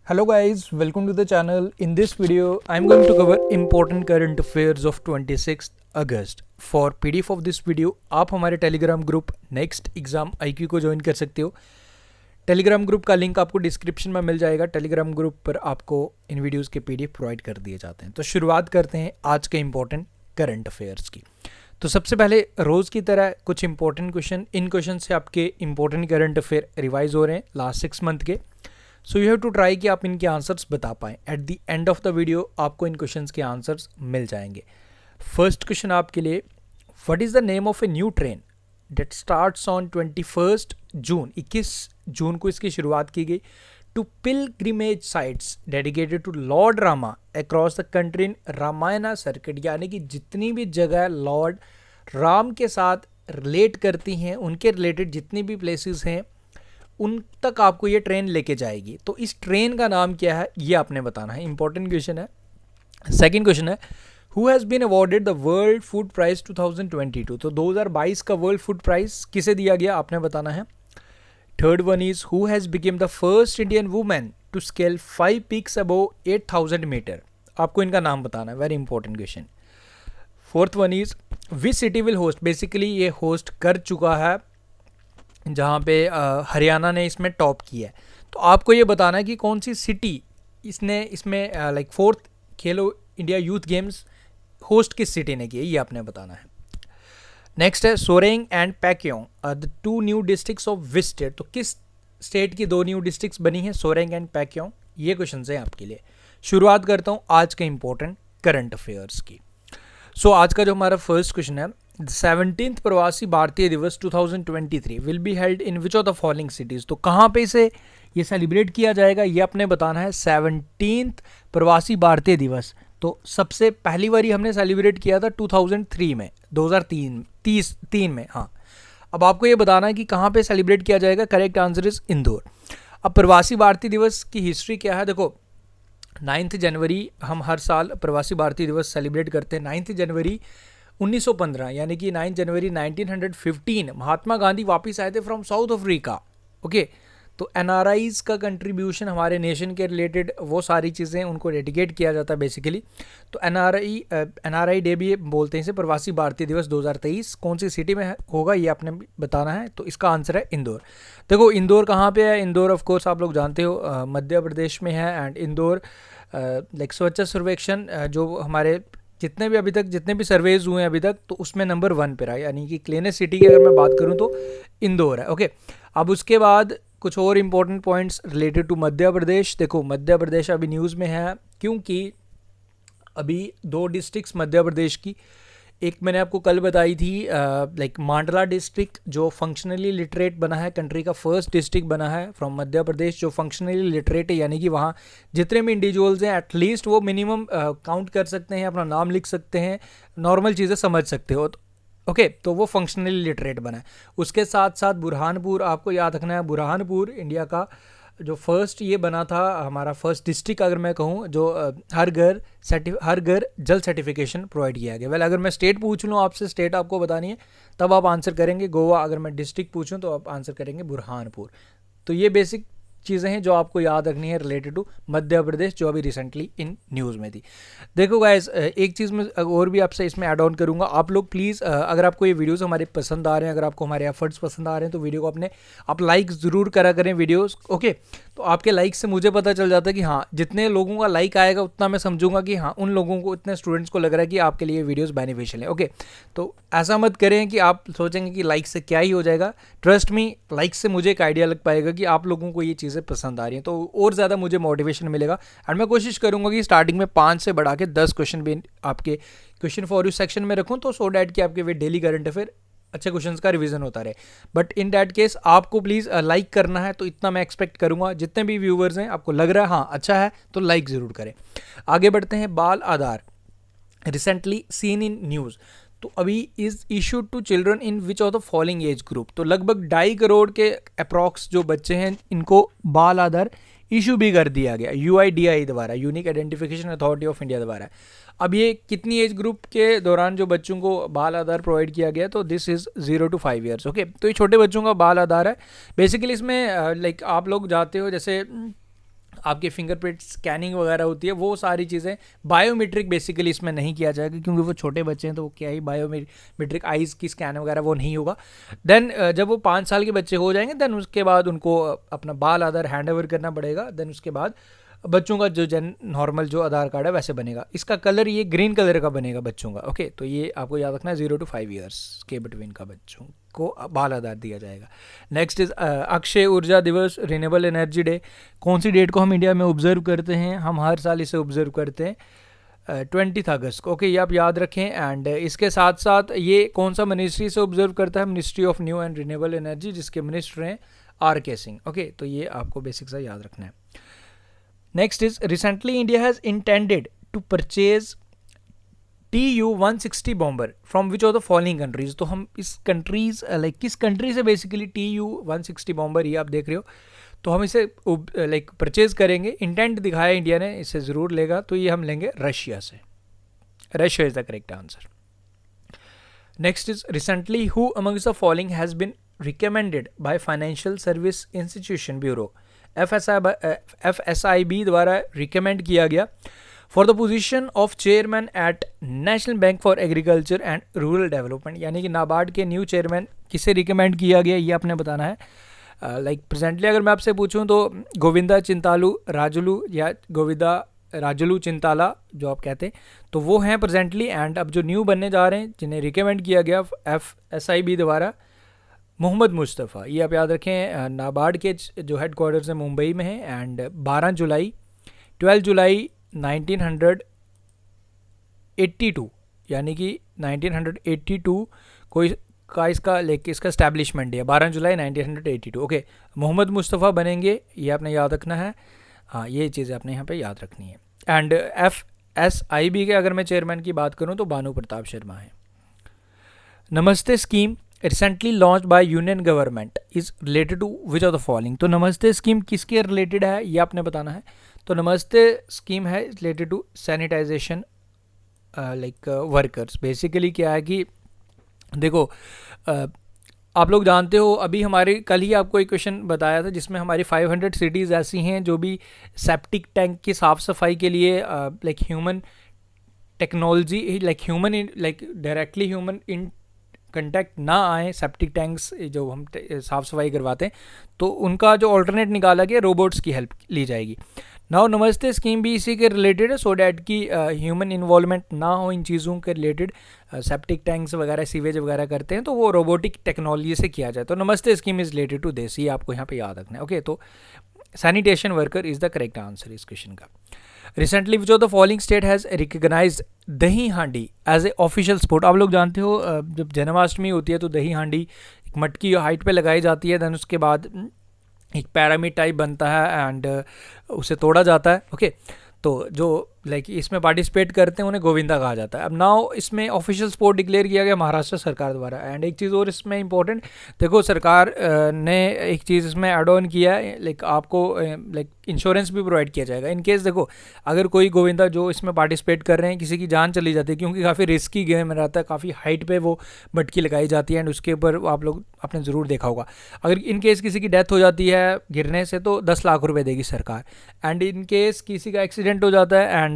Hello guys, welcome to the channel. In this video, I'm going to cover important current affairs of 26th August. For PDF of this video, आप हमारे Telegram group next exam IQ को join कर सकते हो। Telegram group का link आपको description में मिल जाएगा। टेलीग्राम ग्रुप पर आपको इन वीडियोस के PDF प्रोवाइड कर दिए जाते हैं। तो शुरुआत करते हैं आज के इंपॉर्टेंट करंट अफेयर्स की। तो सबसे पहले रोज़ की तरह कुछ इंपॉर्टेंट क्वेश्चन, इन क्वेश्चन से आपके इंपॉर्टेंट करंट अफेयर रिवाइज हो रहे हैं लास्ट 6 मंथ के। So you have to try कि आप इनके आंसर्स बता पाएँ। At the end of the video आपको इन क्वेश्चंस के आंसर्स मिल जाएंगे। फर्स्ट क्वेश्चन आपके लिए, what is the name of a new train that starts on 21 June, 21 जून को इसकी शुरुआत की गई, to pilgrimage sites dedicated to lord Rama across the country in Ramayana circuit. यानी कि जितनी भी जगह लॉर्ड राम के साथ रिलेट करती हैं, उनके रिलेटेड जितनी भी प्लेसेस हैं उन तक आपको ये ट्रेन लेके जाएगी। तो इस ट्रेन का नाम क्या है ये आपने बताना है। इंपॉर्टेंट क्वेश्चन है। सेकंड क्वेश्चन है, who has been awarded the world food prize 2022। तो 2022 का वर्ल्ड फूड प्राइज किसे दिया गया आपने बताना है। Third one is, who has become the first Indian women to scale 5 peaks above 8000 meter. आपको इनका नाम बताना है। Very important question. Fourth one is, which city will host. Basically ये होस्ट कर चुका है जहाँ पे हरियाणा ने इसमें टॉप किया है। तो आपको ये बताना है कि कौन सी सिटी इसने इसमें like 4th Khelo India youth games host किस सिटी ने किया, ये आपने बताना है। नेक्स्ट है, Soreng and Pakyong the 2 new districts of which state. तो किस स्टेट की 2 न्यू डिस्ट्रिक्ट्स बनी हैं, सोरेंग एंड पैक्योंग। ये क्वेश्चन है आपके लिए। शुरुआत करता हूँ आज के इंपॉर्टेंट करंट अफेयर्स की। सो आज का जो हमारा फर्स्ट क्वेश्चन है, 17th प्रवासी भारतीय दिवस 2023 will be held in which of the following cities. तो कहाँ पे इसे ये सेलिब्रेट किया जाएगा ये आपने बताना है। 17th प्रवासी भारतीय दिवस तो सबसे पहली बारी हमने सेलिब्रेट किया था 2003 में, 2003 में। हाँ, अब आपको ये बताना है कि कहाँ पे सेलिब्रेट किया जाएगा। Correct answer is Indore. अब प्रवासी भारतीय दिवस की हिस्ट्री क्या है, देखो 9 जनवरी हम हर साल प्रवासी भारतीय दिवस सेलिब्रेट करते हैं। 9 जनवरी 1915 यानी कि 9 जनवरी 1915 महात्मा गांधी वापस आए थे फ्रॉम साउथ अफ्रीका। ओके, तो एनआरआईज का कंट्रीब्यूशन हमारे नेशन के रिलेटेड वो सारी चीज़ें उनको डेडिकेट किया जाता है बेसिकली। तो एनआरआई डे भी बोलते हैं इसे। प्रवासी भारतीय दिवस 2023 कौन सी सिटी में होगा ये आपने बताना है। तो इसका आंसर है इंदौर। देखो इंदौर कहाँ पे है। इंदौर ऑफ कोर्स आप लोग जानते हो मध्य प्रदेश में है। एंड इंदौर लाइक स्वच्छ सर्वेक्षण जो हमारे जितने भी सर्वेज हुए हैं अभी तक, तो उसमें नंबर 1 पे रहा। यानी कि क्लीनेस्ट सिटी की अगर मैं बात करूं तो इंदौर है। ओके, अब उसके बाद कुछ और important points related to Madhya Pradesh. देखो मध्य प्रदेश अभी न्यूज़ में है क्योंकि अभी 2 डिस्ट्रिक्ट्स मध्य प्रदेश की, एक मैंने आपको कल बताई थी लाइक मांडला डिस्ट्रिक्ट जो फंक्शनली लिटरेट बना है, कंट्री का फर्स्ट डिस्ट्रिक्ट बना है फ्रॉम मध्य प्रदेश जो फंक्शनली लिटरेट है। यानी कि वहाँ जितने भी इंडिविजुअल्स हैं एटलीस्ट वो मिनिमम काउंट कर सकते हैं, अपना नाम लिख सकते हैं, नॉर्मल चीज़ें समझ सकते हो। ओके, तो वो फंक्शनली लिटरेट बना है। उसके साथ साथ बुरहानपुर आपको याद रखना है। बुरहानपुर इंडिया का जो फर्स्ट ये बना था, हमारा फर्स्ट डिस्ट्रिक्ट अगर मैं कहूँ जो हर घर जल सर्टिफिकेशन प्रोवाइड किया गया। वेल अगर मैं स्टेट पूछ लूँ आपसे, स्टेट आपको बतानी है तब आप आंसर करेंगे गोवा। अगर मैं डिस्ट्रिक्ट पूछूँ तो आप आंसर करेंगे बुरहानपुर। तो ये बेसिक चीज़ें हैं जो आपको याद रखनी है रिलेटेड टू मध्य प्रदेश जो अभी रिसेंटली इन न्यूज़ में थी। देखो गाइस, एक चीज़ मैं और भी आपसे इसमें ऐड ऑन करूँगा। आप लोग प्लीज़ अगर आपको ये वीडियोस हमारे पसंद आ रहे हैं, अगर आपको हमारे एफर्ट्स पसंद आ रहे हैं तो वीडियो को आप लाइक ज़रूर करा करें वीडियोस। ओके, तो आपके लाइक से मुझे पता चल जाता है कि हाँ जितने लोगों का लाइक आएगा उतना मैं समझूंगा कि हाँ उन लोगों को, इतने स्टूडेंट्स को लग रहा है कि आपके लिए वीडियोस बेनिफिशियल है। ओके, तो ऐसा मत करें कि आप सोचेंगे कि लाइक से क्या ही हो जाएगा। ट्रस्ट मी, लाइक से मुझे एक आइडिया लग पाएगा कि आप लोगों को ये चीज़ें पसंद आ रही हैं, तो और ज़्यादा मुझे मोटिवेशन मिलेगा। एंड मैं कोशिश करूँगा कि स्टार्टिंग में 5 से बढ़ा के 10 क्वेश्चन भी आपके क्वेश्चन फॉर यू सेक्शन में रखूँ, तो सो डैट कि आपके वे डेली करंट अफेयर अच्छे क्वेश्चंस का रिवीजन होता रहे। बट इन दैट केस आपको प्लीज़ लाइक करना है, तो इतना मैं एक्सपेक्ट करूंगा। जितने भी व्यूवर्स हैं आपको लग रहा है हाँ अच्छा है तो लाइक ज़रूर करें। आगे बढ़ते हैं। Baal Aadhaar recently seen in news, तो अभी is issued to children in which of the following age group. तो लगभग 2.5 करोड़ के अप्रॉक्स जो बच्चे हैं इनको बाल आधार इशू भी कर दिया गया UIDAI द्वारा, unique identification authority of India द्वारा। अब ये कितनी एज ग्रुप के दौरान जो बच्चों को बाल आधार प्रोवाइड किया गया, तो this is 0 to 5 years. Okay, तो ये छोटे बच्चों का बाल आधार है। बेसिकली इसमें लाइक आप लोग जाते हो, जैसे आपके फिंगरप्रिंट स्कैनिंग वगैरह होती है, वो सारी चीज़ें बायोमेट्रिक बेसिकली इसमें नहीं किया जाएगा, क्योंकि वो छोटे बच्चे हैं तो वो क्या ही बायोमेट्रिक आइज़ की स्कैन वगैरह वो नहीं होगा। देन जब वो 5 साल के बच्चे हो जाएंगे देन उसके बाद उनको अपना बाल आधार हैंड ओवर करना पड़ेगा। देन उसके बाद बच्चों का जो नॉर्मल जो आधार कार्ड है वैसे बनेगा। इसका कलर ये ग्रीन कलर का बनेगा बच्चों का। ओके, तो ये आपको याद रखना है, 0 to 5 ईयर्स के बिटवीन का बच्चों को बाल आधार दिया जाएगा। नेक्स्ट इज अक्षय ऊर्जा दिवस, रिन्यूएबल एनर्जी डे। कौन सी डेट को हम इंडिया में ऑब्जर्व करते हैं? हम हर साल इसे ऑब्जर्व करते हैं 20 अगस्त को। ओके, ये आप याद रखें। एंड इसके साथ साथ ये कौन सा मिनिस्ट्री से ऑब्जर्व करता है? Ministry of new and renewable energy, जिसके मिनिस्टर हैं RK सिंह। ओके, तो ये आपको बेसिक सा याद रखना है। Next is recently India has intended to purchase Tu-160 bomber from which of the following countries. तो हम इस कंट्रीज किस कंट्री से बेसिकली Tu-160 बॉम्बर, ये आप देख रहे हो, तो हम इसे परचेज करेंगे। इंटेंट दिखाया इंडिया ने, इसे ज़रूर लेगा, तो ये हम लेंगे रशिया से। Russia is the correct answer. Next is recently who amongst the following has been recommended by financial service institution bureau, FSIB द्वारा रिकमेंड किया गया for the position of chairman at national bank for agriculture and rural development. यानी कि नाबार्ड के new chairman किसे recommend किया गया, ये आपने बताना है। प्रेजेंटली अगर मैं आपसे पूछूं तो गोविंदा चिंतालू राजुलू या गोविंदा राजुलू चिंताला जो आप कहते हैं, तो वो हैं प्रेजेंटली। एंड अब जो न्यू बनने जा रहे हैं जिन्हें रिकमेंड किया गया FSIB द्वारा, मोहम्मद मुस्तफ़ा, ये आप याद रखें। नाबार्ड के जो हेड क्वार्टर्स हैं मुंबई में है। एंड 12 जुलाई 1982 यानी कि 1982 कोई का इसका इस्टेब्लिशमेंट है, 12 जुलाई 1982। ओके, मोहम्मद मुस्तफ़ा बनेंगे, ये आपने याद रखना है। हाँ, ये चीज़ें आपने यहाँ पे याद रखनी है। एंड FSIB के अगर मैं चेयरमैन की बात करूँ तो भानु प्रताप शर्मा है। Namaste scheme recently launch by union government is related to which of the following. तो नमस्ते स्कीम किसके रिलेटेड है, ये आपने बताना है। तो नमस्ते स्कीम है related to sanitization workers. Basically क्या है कि देखो, आप लोग जानते हो, अभी हमारे कल ही आपको एक क्वेश्चन बताया था जिसमें हमारी 500 सिटीज़ ऐसी हैं जो भी सेप्टिक टैंक की साफ़ सफाई के लिए human technology directly human in contact ना आए, सेप्टिक टैंक्स जो हम साफ़ सफाई करवाते हैं, तो उनका जो ऑल्टरनेट निकाला गया, रोबोट्स की हेल्प ली जाएगी। नाउ नमस्ते स्कीम भी इसी के रिलेटेड है, सो डैट कि ह्यूमन इन्वॉल्वमेंट ना हो इन चीज़ों के रिलेटेड। सेप्टिक टैंक्स वगैरह सीवेज वगैरह करते हैं तो वो रोबोटिक टेक्नोलॉजी से किया जाए। तो Namaste scheme is related to this, ये आपको यहाँ पे याद रखना है। ओके, तो sanitation worker is the correct answer इस क्वेश्चन का। Recently which of the following state has recognized Dahi Handi as a official sport. आप लोग जानते हो जब जन्माष्टमी होती है तो दही हांडी एक मटकी हाइट पे लगाई जाती है, देन उसके बाद एक पैरामिड टाइप बनता है एंड उसे तोड़ा जाता है। ओके, तो जो इसमें पार्टिसिपेट करते हैं उन्हें गोविंदा कहा जाता है। अब नाउ इसमें ऑफिशियल स्पोर्ट डिक्लेयर किया गया महाराष्ट्र सरकार द्वारा। एंड एक चीज़ और इसमें इंपॉर्टेंट, देखो सरकार ने एक चीज़ इसमें एड ऑन किया है, आपको इंश्योरेंस भी प्रोवाइड किया जाएगा इन केस। देखो अगर कोई गोविंदा जो इसमें पार्टिसिपेट कर रहे हैं किसी की जान चली जाती है, क्योंकि काफ़ी रिस्की गेम रहता है, काफ़ी हाइट पे वो मटकी लगाई जाती है एंड उसके ऊपर आपने ज़रूर देखा होगा, अगर इन केस किसी की डेथ हो जाती है गिरने से तो 10 लाख रुपए देगी सरकार। एंड इन केस किसी का एक्सीडेंट हो जाता है एंड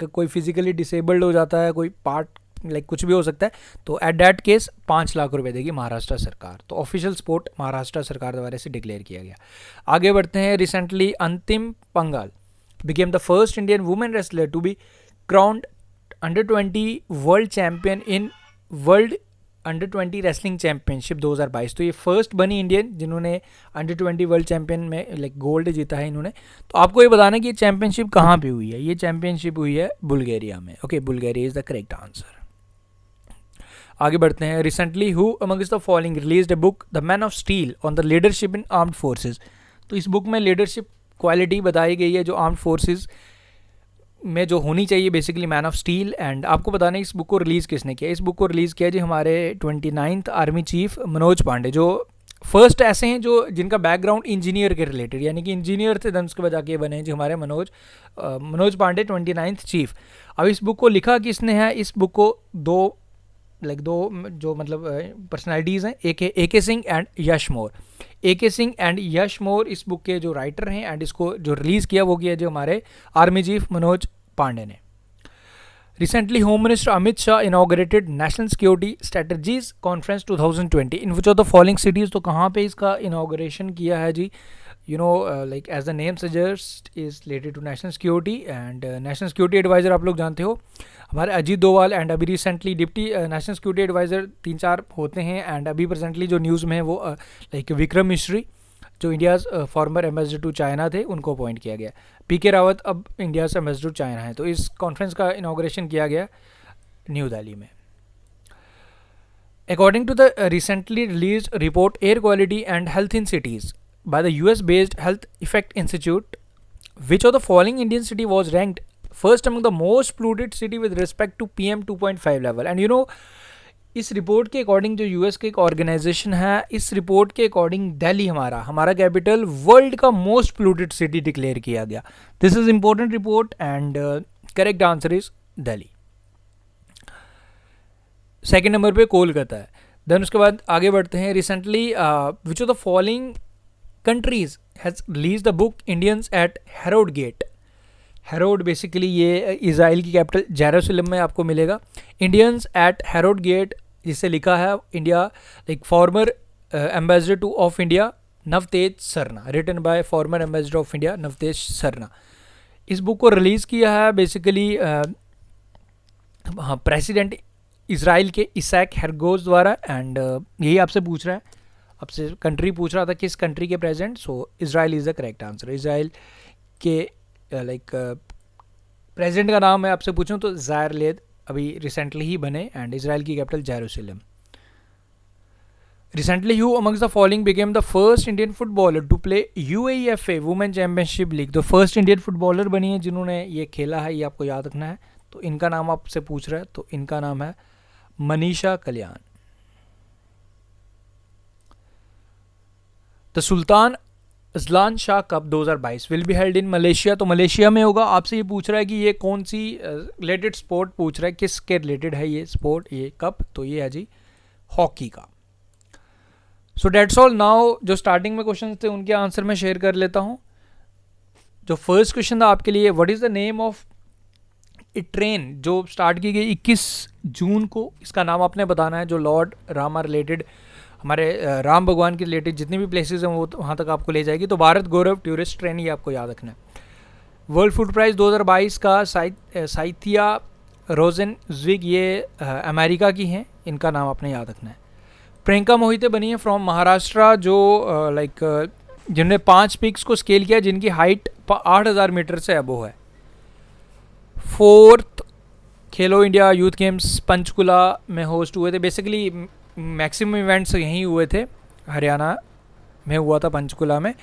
कोई फिजिकली डिसेबल्ड हो जाता है, कोई पार्ट कुछ भी हो सकता है, तो एट दैट केस 5 लाख रुपए देगी महाराष्ट्र सरकार। तो ऑफिशियल स्पोर्ट महाराष्ट्र सरकार द्वारा से डिक्लेयर किया गया। आगे बढ़ते हैं। Recently Antim Panghal became the first Indian women wrestler to be crowned under world champion in world under wrestling championship 2022। तो ये फर्स्ट बनी इंडियन जिन्होंने अंडर-20 वर्ल्ड चैंपियन में गोल्ड जीता है इन्होंने। तो आपको ये बताना कि ये चैंपियनशिप कहाँ पे हुई है। ये चैंपियनशिप हुई है बुल्गारिया में। Okay, Bulgaria is the correct answer. आगे बढ़ते हैं। Recently who amongst the following released a book the man of steel on the leadership in armed forces. तो इस बुक में लीडरशिप क्वालिटी बताई गई है जो आर्म्ड फोर्सेज में जो होनी चाहिए, basically man of steel. And आपको बताना है इस बुक को रिलीज़ किसने किया। इस बुक को रिलीज़ किया जी हमारे 29th army chief Manoj Pandey, जो फर्स्ट ऐसे हैं जो जिनका बैकग्राउंड इंजीनियर के रिलेटेड, यानी कि इंजीनियर थे, देन उसके बाद जाके बने जी हमारे मनोज पांडे 29th चीफ। अब इस बुक को लिखा किसने है, इस बुक को दो जो पर्सनैलिटीज़ हैं, AK Singh and Yash More, AK Singh and Yash More इस बुक के जो राइटर हैं, एंड इसको जो रिलीज़ किया वो किया जो हमारे आर्मी चीफ मनोज पांडे ने। Recently, Home Minister Amit Shah inaugurated National Security Strategies Conference 2020 in which of the following cities। तो कहाँ पे इसका इनाग्रेशन किया है जी? You know, like as the name suggests, is related to national security and national security advisor आप लोग जानते हो हमारे अजीत डोवाल, एंड अभी recently deputy national security adviser 3-4 होते हैं, एंड अभी प्रेजेंटली जो न्यूज़ में है वो लाइक विक्रम मिश्री जो India's former ambassador to China थे उनको अपॉइंट किया गया। PK रावत अब इंडियाज़ एम्बेसडर टू चाइना है। तो इस कॉन्फ्रेंस का इनाग्रेशन किया गया न्यू दिल्ली में। According to the recently release report air quality and health in cities by the US based health effect institute, which of the following Indian city was ranked first among the most polluted city with respect to PM 2.5 level. And you know, इस report के according जो US के एक organisation है, इस report के according Delhi हमारा capital world का मोस्ट पोल्यूटेड सिटी डिक्लेयर किया गया। This is important report and correct answer is Delhi. Second number पे कोलकाता है। देन उसके बाद आगे बढ़ते हैं। Recently which of the following countries has release the book Indians at Herod gate. Herod basically ये इज़राइल की कैपिटल जेरूसलम में आपको मिलेगा। इंडियंस एट हेरोड गेट जिसे लिखा है India like former ambassador to of India Navtej Sarna, written by former ambassador of India Navtej Sarna. इस book को रिलीज़ किया है बेसिकली प्रेसिडेंट इज़राइल के इसैक हेरगोज द्वारा, एंड यही आपसे पूछ रहा है, आपसे कंट्री पूछ रहा था किस कंट्री के president. So Israel is the correct answer. Israel के लाइक प्रेसिडेंट का नाम मैं आपसे पूछूं तो ज़ायर लेद अभी रिसेंटली ही बने, एंड इज़राइल की capital Jerusalem. Recently who amongst the following became the first Indian footballer to play UEFA women championship league. The first Indian footballer बनी है जिन्होंने ये खेला है, ये आपको याद रखना है। तो इनका नाम आपसे पूछ रहा है, तो इनका नाम है Manisha Kalyan. The Sultan Azlan Shah Cup 2022 will be held in Malaysia. तो मलेशिया में होगा। आपसे ये पूछ रहा है कि ये कौन सी रिलेटेड स्पोर्ट पूछ रहा है, किसके रिलेटेड है ये स्पोर्ट, ये कप। तो ये है जी हॉकी का। So that's all. नाउ जो स्टार्टिंग में क्वेश्चन थे उनके आंसर मैं शेयर कर लेता हूँ। जो फर्स्ट क्वेश्चन था आपके लिए, what is the name of A train जो स्टार्ट की गई 21 जून को, इसका नाम आपने बताना है। जो लॉर्ड रामा रिलेटेड, हमारे राम भगवान के रिलेटेड जितनी भी प्लेसेस हैं वो वहाँ तक आपको ले जाएगी। तो भारत गौरव टूरिस्ट ट्रेन ये आपको याद रखना है। वर्ल्ड फूड प्राइज़ 2022 का साइथिया रोजन ज्विग, ये अमेरिका की हैं, इनका नाम आपने याद रखना है। प्रियंका मोहिते बनी है फ्रॉम महाराष्ट्र, जो लाइक जिन्होंने 5 पिक्स को स्केल किया जिनकी हाइट 8000 मीटर से अबो है। 4th Khelo India youth games Panchkula में होस्ट हुए थे। बेसिकली मैक्सिमम इवेंट्स यहीं हुए थे, हरियाणा में हुआ था पंचकुला में,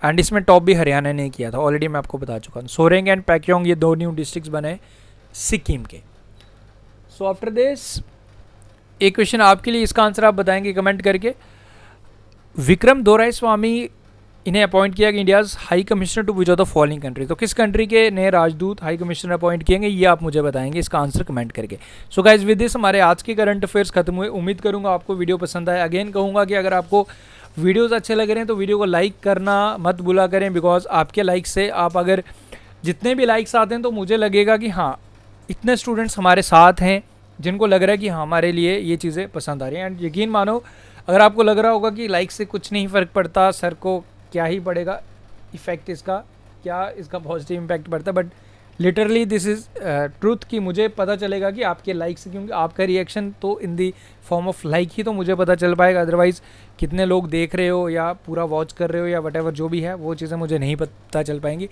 एंड इसमें टॉप भी हरियाणा ने किया था। ऑलरेडी मैं आपको बता चुका हूँ। सोरेंग एंड पैक्योंग ये 2 न्यू डिस्ट्रिक्ट्स बने सिक्किम के। सो आफ्टर दिस एक क्वेश्चन आपके लिए, इसका आंसर आप बताएंगे कमेंट करके। विक्रम दोराईस्वामी इन्हें अपॉइंट किया कि India's high commissioner to which of the following country. तो किस कंट्री के नए राजदूत हाई कमिश्नर अपॉइंट किएंगे ये आप मुझे बताएंगे, इसका आंसर कमेंट करके। सो गाइज विद दिस हमारे आज के करंट अफेयर्स खत्म हुए। उम्मीद करूंगा आपको वीडियो पसंद आए। अगेन कहूँगा कि अगर आपको वीडियोज़ अच्छे लग रहे हैं तो वीडियो को लाइक करना मत भूला करें, बिकॉज आपके लाइक से, आप अगर जितने भी लाइक्स आते हैं तो मुझे लगेगा कि हाँ इतने स्टूडेंट्स हमारे साथ हैं जिनको लग रहा है कि हाँ हमारे लिए ये चीज़ें पसंद आ रही हैं। एंड यकीन मानो अगर आपको लग रहा होगा कि लाइक से कुछ नहीं फ़र्क पड़ता, सर को क्या ही पड़ेगा इफ़ेक्ट इसका, क्या इसका पॉजिटिव इम्पैक्ट पड़ता है, but literally this is truth कि मुझे पता चलेगा कि आपके लाइक से, क्योंकि आपका रिएक्शन तो in the form of like ही तो मुझे पता चल पाएगा। अदरवाइज़ कितने लोग देख रहे हो या पूरा वॉच कर रहे हो या वटेवर जो भी है वो चीज़ें मुझे नहीं पता चल पाएंगी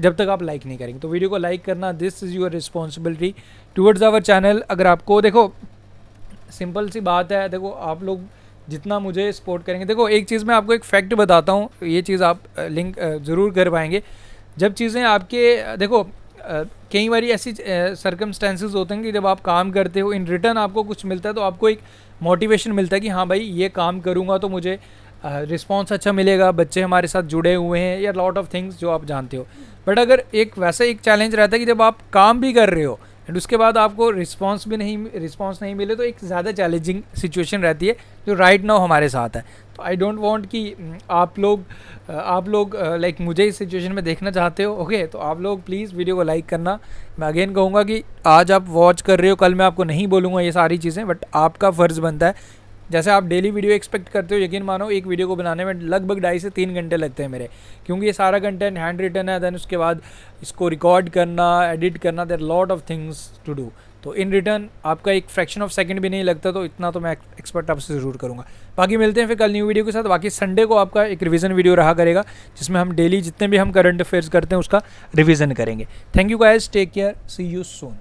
जब तक आप लाइक नहीं करेंगे। तो वीडियो को लाइक करना, this is your responsibility towards our channel. अगर आपको, देखो सिंपल सी बात है, देखो आप लोग जितना मुझे सपोर्ट करेंगे, देखो एक चीज़ मैं आपको एक फैक्ट बताता हूँ, ये चीज़ आप लिंक ज़रूर कर पाएंगे। जब चीज़ें आपके, देखो कई बार ऐसी सर्कमस्टेंसेस होते हैं कि जब आप काम करते हो, इन रिटर्न आपको कुछ मिलता है तो आपको एक मोटिवेशन मिलता है कि हाँ भाई ये काम करूँगा तो मुझे रिस्पॉन्स अच्छा मिलेगा, बच्चे हमारे साथ जुड़े हुए हैं, या लॉट ऑफ थिंग्स जो आप जानते हो। बट अगर एक वैसा एक चैलेंज रहता है कि जब आप काम भी कर रहे हो एंड उसके बाद आपको रिस्पॉन्स नहीं मिले तो एक ज़्यादा चैलेंजिंग सिचुएशन रहती है जो राइट नाउ हमारे साथ है। तो आई डोंट वांट कि आप लोग लाइक मुझे इस सिचुएशन में देखना चाहते हो, ओके, तो आप लोग प्लीज़ वीडियो को लाइक करना। मैं अगेन कहूँगा कि आज आप वॉच कर रहे हो, कल मैं आपको नहीं बोलूँगा ये सारी चीज़ें, बट आपका फ़र्ज़ बनता है। जैसे आप डेली वीडियो एक्सपेक्ट करते हो, यकीन मानो एक वीडियो को बनाने में लगभग 2.5 से 3 घंटे लगते हैं मेरे, क्योंकि ये सारा कंटेंट हैंड रिटन है। देन उसके बाद इसको रिकॉर्ड करना, एडिट करना, there lot of things to do. तो इन रिटर्न आपका एक फ्रैक्शन ऑफ सेकंड भी नहीं लगता, तो इतना तो मैं एक्सपेक्ट आपसे ज़रूर करूँगा। बाकी मिलते हैं फिर कल न्यू वीडियो के साथ। बाकी संडे को आपका एक रिवीजन वीडियो रहा करेगा, जिसमें हम डेली जितने भी हम करंट अफेयर्स करते हैं उसका रिवीजन करेंगे। Thank you guys, take care, see you soon.